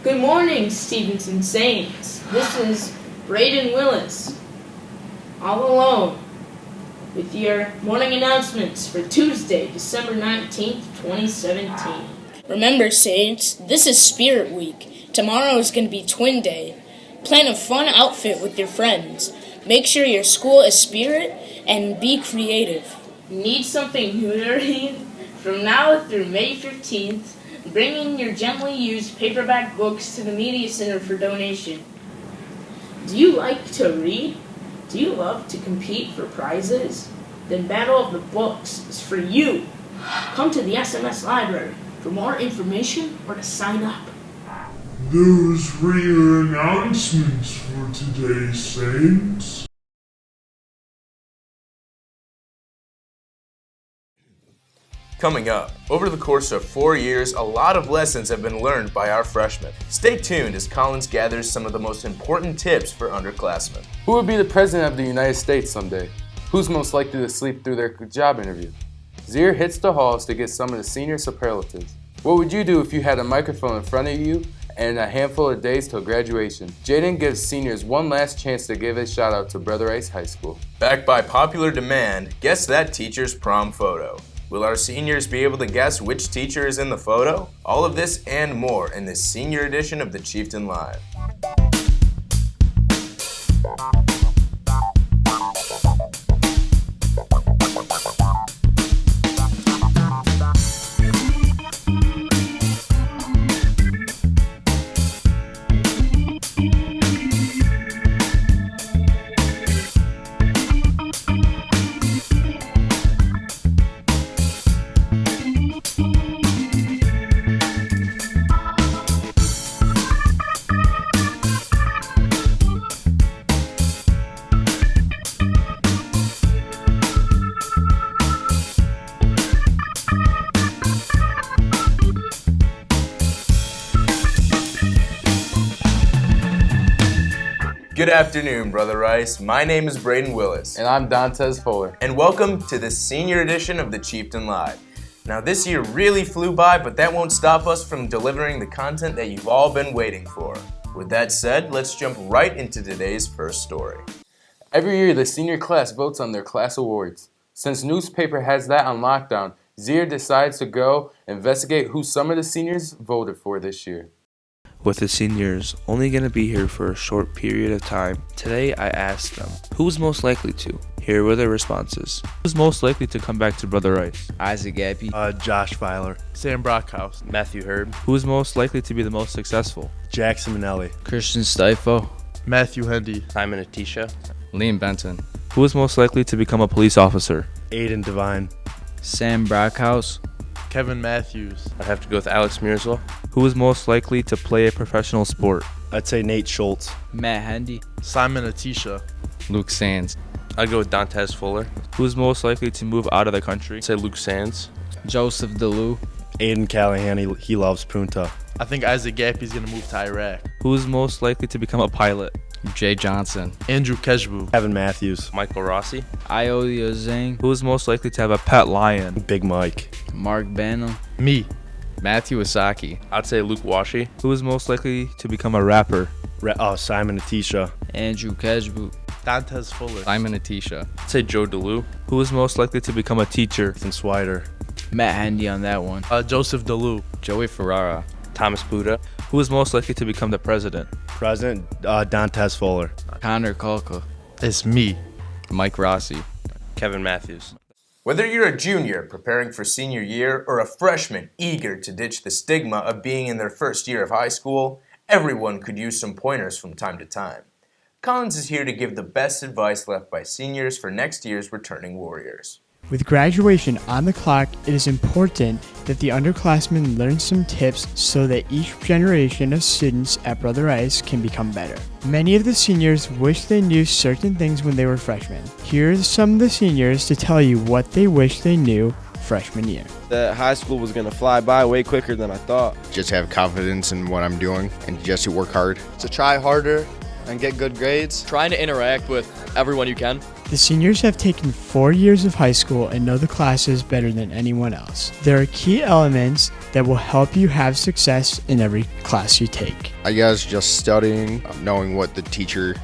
Good morning, Stevenson Saints. This is Braden Willis, all alone, with your morning announcements for Tuesday, December 19th, 2017. Remember, Saints, this is Spirit Week. Tomorrow is going to be Twin Day. Plan a fun outfit with your friends. Make sure your school is spirit and be creative. Need something new to read? From now through May 15th, bring in your gently used paperback books to the Media Center for donation. Do you like to read? Do you love to compete for prizes? Then Battle of the Books is for you. Come to the SMS library for more information or to sign up. Those were your announcements for today, Saints. Coming up, over the course of 4 years, a lot of lessons have been learned by our freshmen. Stay tuned as Collins gathers some of the most important tips for underclassmen. Who would be the president of the United States someday? Who's most likely to sleep through their job interview? Zier hits the halls to get some of the senior superlatives. What would you do if you had a microphone in front of you and a handful of days till graduation? Jaden gives seniors one last chance to give a shout out to Brother Rice High School. Backed by popular demand, guess that teacher's prom photo. Will our seniors be able to guess which teacher is in the photo? All of this and more in this senior edition of the Chieftain Live. Good afternoon, Brother Rice. My name is Braden Willis. And I'm Dantes Fuller. And welcome to the senior edition of the Chieftain Live. Now, this year really flew by, but that won't stop us from delivering the content that you've all been waiting for. With that said, let's jump right into today's first story. Every year, the senior class votes on their class awards. Since newspaper has that on lockdown, Zier decides to go investigate who some of the seniors voted for this year. With the seniors only going to be here for a short period of time, today I asked them, who's most likely to? Here were their responses. Who's most likely to come back to Brother Rice? Isaac Gappy. Josh Filer. Sam Brockhouse. Matthew Herb. Who's most likely to be the most successful? Jackson Manelli. Christian Stifo. Matthew Hendy. Simon Atisha. Liam Benton. Who is most likely to become a police officer? Aiden Devine. Sam Brockhouse. Kevin Matthews. I'd have to go with Alex Mearsel. Who is most likely to play a professional sport? I'd say Nate Schultz. Matt Hendy. Simon Atisha. Luke Sands. I'd go with Dantes Fuller. Who is most likely to move out of the country? I'd say Luke Sands. Joseph DeLu. Aiden Callahan, he loves Punta. I think Isaac Gappy's going to move to Iraq. Who is most likely to become a pilot? Jay Johnson. Andrew Keshbu. Kevin Matthews. Michael Rossi. Iolia Zhang. Who is most likely to have a pet lion? Big Mike. Mark Banham. Me. Matthew Asaki. I'd say Luke Washi. Who is most likely to become a rapper? Simon Atisha. Andrew Keshbu. Dantes Fuller. Simon Atisha. I'd say Joe DeLu. Who is most likely to become a teacher? Ethan Swider. Matt Hendy on that one. Joseph DeLu. Joey Ferrara. Thomas Buda. Who is most likely to become the president? President Dantes Fuller. Connor Kulka. It's me. Mike Rossi. Kevin Matthews. Whether you're a junior preparing for senior year or a freshman eager to ditch the stigma of being in their first year of high school, everyone could use some pointers from time to time. Collins is here to give the best advice left by seniors for next year's returning warriors. With graduation on the clock, it is important that the underclassmen learn some tips so that each generation of students at Brother Rice can become better. Many of the seniors wish they knew certain things when they were freshmen. Here are some of the seniors to tell you what they wish they knew freshman year. That high school was going to fly by way quicker than I thought. Just have confidence in what I'm doing and just to work hard. To try harder and get good grades. Trying to interact with everyone you can. The seniors have taken 4 years of high school and know the classes better than anyone else. There are key elements that will help you have success in every class you take. I guess just studying, knowing what the teacher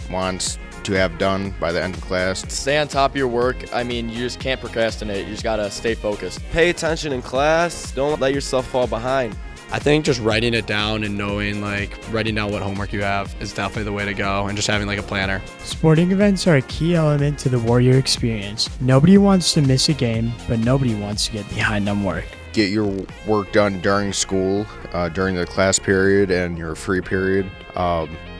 wants to have done by the end of class. Stay on top of your work. I mean, you just can't procrastinate. You just gotta stay focused. Pay attention in class. Don't let yourself fall behind. I think just writing it down and knowing, writing down what homework you have is definitely the way to go, and just having a planner. Sporting events are a key element to the Warrior experience. Nobody wants to miss a game, but nobody wants to get behind on work. Get your work done during school, during the class period and your free period.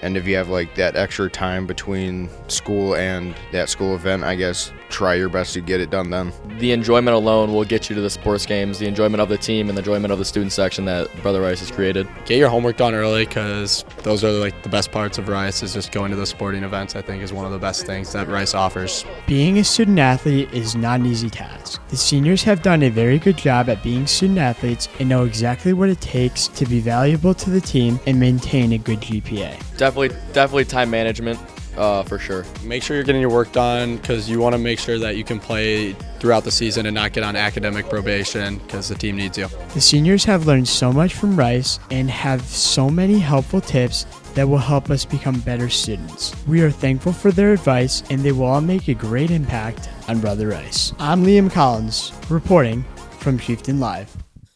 And if you have that extra time between school and that school event, I guess try your best to get it done then. The enjoyment alone will get you to the sports games, the enjoyment of the team and the enjoyment of the student section that Brother Rice has created. Get your homework done early, because those are the best parts of Rice, is just going to those sporting events. I think is one of the best things that Rice offers. Being a student athlete is not an easy task. The seniors have done a very good job at being student athletes and know exactly what it takes to be valuable to the team and maintain a good GPA. Definitely time management, for sure. Make sure you're getting your work done, because you want to make sure that you can play throughout the season and not get on academic probation, because the team needs you. The seniors have learned so much from Rice and have so many helpful tips that will help us become better students. We are thankful for their advice, and they will all make a great impact on Brother Rice. I'm Liam Collins, reporting from Chieftain Live.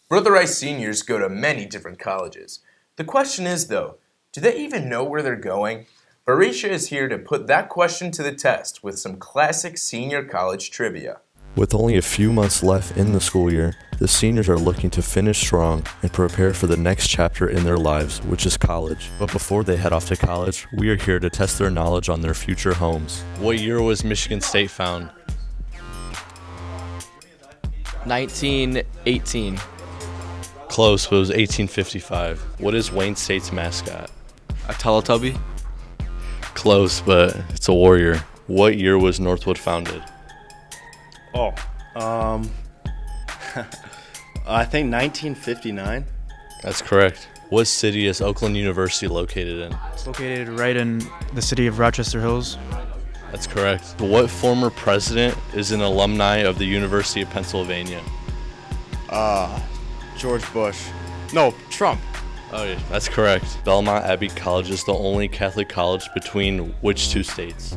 Brother Rice seniors go to many different colleges. The question is, though, do they even know where they're going? Barisha is here to put that question to the test with some classic senior college trivia. With only a few months left in the school year, the seniors are looking to finish strong and prepare for the next chapter in their lives, which is college. But before they head off to college, we are here to test their knowledge on their future homes. What year was Michigan State found? 1918. Close, but it was 1855. What is Wayne State's mascot? A Teletubby? Close, but it's a warrior. What year was Northwood founded? I think 1959. That's correct. What city is Oakland University located in? It's located right in the city of Rochester Hills. That's correct. What former president is an alumni of the University of Pennsylvania? George Bush. No, Trump. Oh, yeah, that's correct. Belmont Abbey College is the only Catholic college between which two states?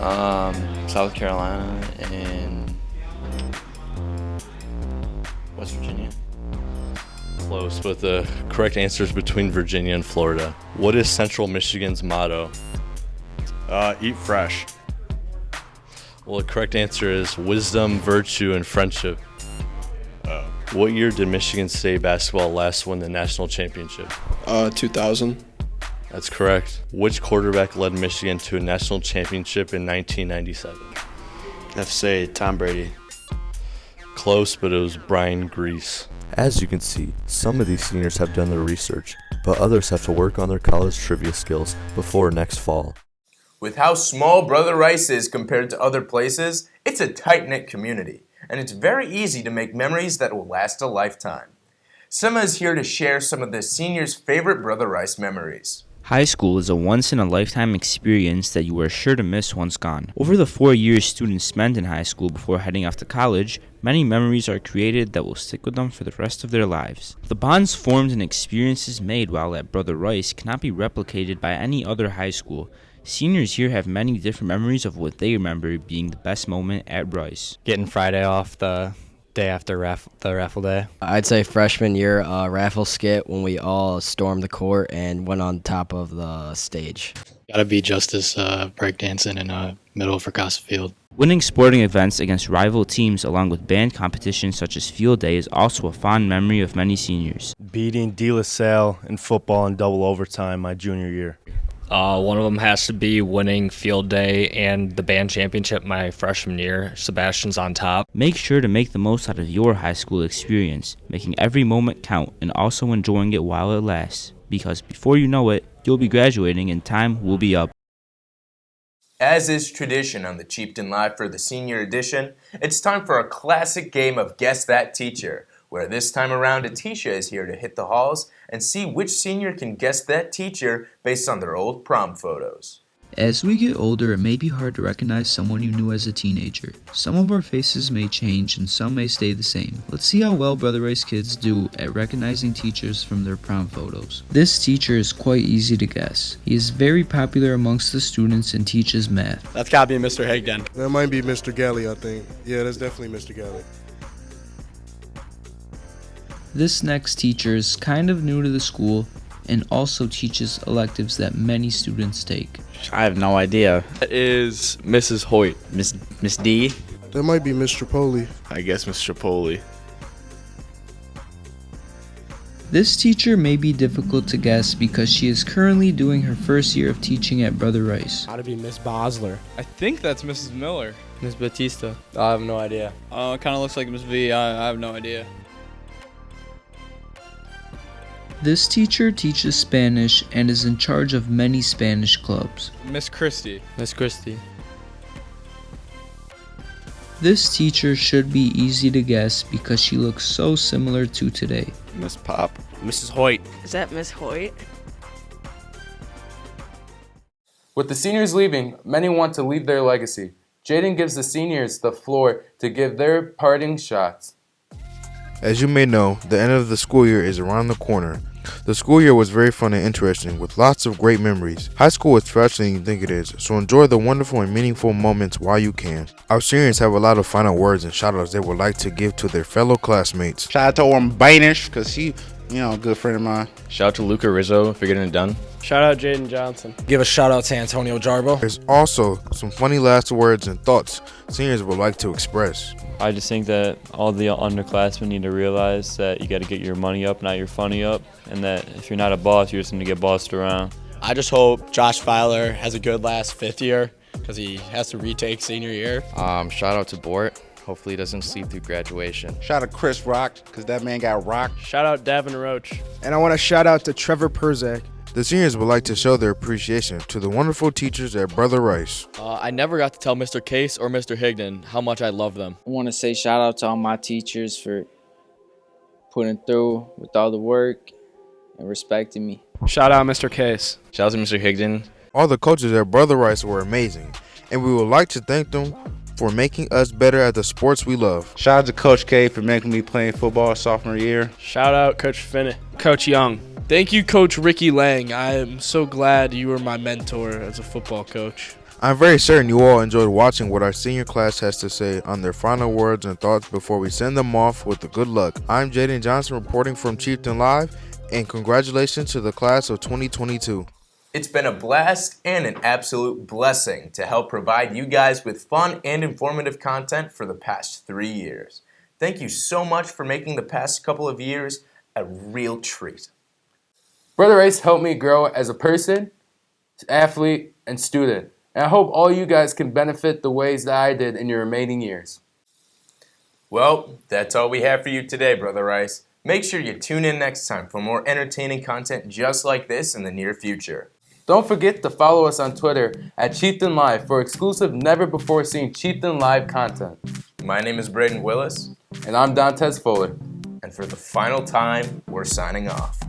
South Carolina and West Virginia. Close, but the correct answer is between Virginia and Florida. What is Central Michigan's motto? Eat fresh. Well, the correct answer is wisdom, virtue, and friendship. What year did Michigan State basketball last win the national championship? 2000. That's correct. Which quarterback led Michigan to a national championship in 1997? I have to say Tom Brady. Close, but it was Brian Grease. As you can see, some of these seniors have done their research, but others have to work on their college trivia skills before next fall. With how small Brother Rice is compared to other places, it's a tight-knit community, and it's very easy to make memories that will last a lifetime. Sema is here to share some of the seniors' favorite Brother Rice memories. High school is a once-in-a-lifetime experience that you are sure to miss once gone. Over the 4 years students spend in high school before heading off to college, many memories are created that will stick with them for the rest of their lives. The bonds formed and experiences made while at Brother Rice cannot be replicated by any other high school. Seniors here have many different memories of what they remember being the best moment at Rice. Getting Friday off the day after the raffle day. I'd say freshman year raffle skit when we all stormed the court and went on top of the stage. Gotta be Justice breakdancing in middle of Fracassa Field. Winning sporting events against rival teams along with band competitions such as Field Day is also a fond memory of many seniors. Beating De La Salle in football in double overtime my junior year. One of them has to be winning Field Day and the band championship my freshman year. Sebastian's on top. Make sure to make the most out of your high school experience, making every moment count and also enjoying it while it lasts, because before you know it, you'll be graduating and time will be up. As is tradition on the Chieftain Live for the senior edition, it's time for a classic game of Guess That Teacher, where this time around Atisha is here to hit the halls and see which senior can guess that teacher based on their old prom photos. As we get older, it may be hard to recognize someone you knew as a teenager. Some of our faces may change and some may stay the same. Let's see how well Brother Rice kids do at recognizing teachers from their prom photos. This teacher is quite easy to guess. He is very popular amongst the students and teaches math. That's gotta be Mr. Higdon. That might be Mr. Galley, I think. Yeah, that's definitely Mr. Galley. This next teacher is kind of new to the school and also teaches electives that many students take. I have no idea. That is Mrs. Hoyt. Miss D? That might be Mr. Tripoli. I guess Mr. Tripoli. This teacher may be difficult to guess because she is currently doing her first year of teaching at Brother Rice. Gotta be Miss Bosler. I think that's Mrs. Miller. Miss Batista. I have no idea. It kind of looks like Miss V. I have no idea. This teacher teaches Spanish and is in charge of many Spanish clubs. Miss Christie. Miss Christie. This teacher should be easy to guess because she looks so similar to today. Miss Pop. Mrs. Hoyt. Is that Miss Hoyt? With the seniors leaving, many want to leave their legacy. Jaden gives the seniors the floor to give their parting shots. As you may know, the end of the school year is around the corner. The school year was very fun and interesting, with lots of great memories. High school is faster than you think it is, so enjoy the wonderful and meaningful moments while you can. Our seniors have a lot of final words and shoutouts they would like to give to their fellow classmates. Shout out to Orm Bainish, because he, a good friend of mine. Shout out to Luca Rizzo for getting it done. Shout out Jaden Johnson. Give a shout out to Antonio Jarbo. There's also some funny last words and thoughts seniors would like to express. I just think that all the underclassmen need to realize that you got to get your money up, not your funny up, and that if you're not a boss, you're just going to get bossed around. I just hope Josh Feiler has a good last fifth year because he has to retake senior year. Shout out to Bort. Hopefully he doesn't sleep through graduation. Shout out to Chris Rock, because that man got rocked. Shout out Davin Roach. And I want to shout out to Trevor Perzak. The seniors would like to show their appreciation to the wonderful teachers at Brother Rice. I never got to tell Mr. Case or Mr. Higdon how much I love them. I want to say shout out to all my teachers for putting through with all the work and respecting me. Shout out Mr. Case. Shout out to Mr. Higdon. All the coaches at Brother Rice were amazing, and we would like to thank them for making us better at the sports we love. Shout out to Coach K for making me play football sophomore year. Shout out Coach Finney. Coach Young. Thank you, Coach Ricky Lang. I am so glad you were my mentor as a football coach. I'm very certain you all enjoyed watching what our senior class has to say on their final words and thoughts before we send them off with the good luck. I'm Jaden Johnson reporting from Chieftain Live, and congratulations to the class of 2022. It's been a blast and an absolute blessing to help provide you guys with fun and informative content for the past 3 years. Thank you so much for making the past couple of years a real treat. Brother Rice helped me grow as a person, athlete, and student. And I hope all you guys can benefit the ways that I did in your remaining years. Well, that's all we have for you today, Brother Rice. Make sure you tune in next time for more entertaining content just like this in the near future. Don't forget to follow us on Twitter at Chieftain Live for exclusive, never-before-seen Chieftain Live content. My name is Braden Willis. And I'm Dantes Fuller. And for the final time, we're signing off.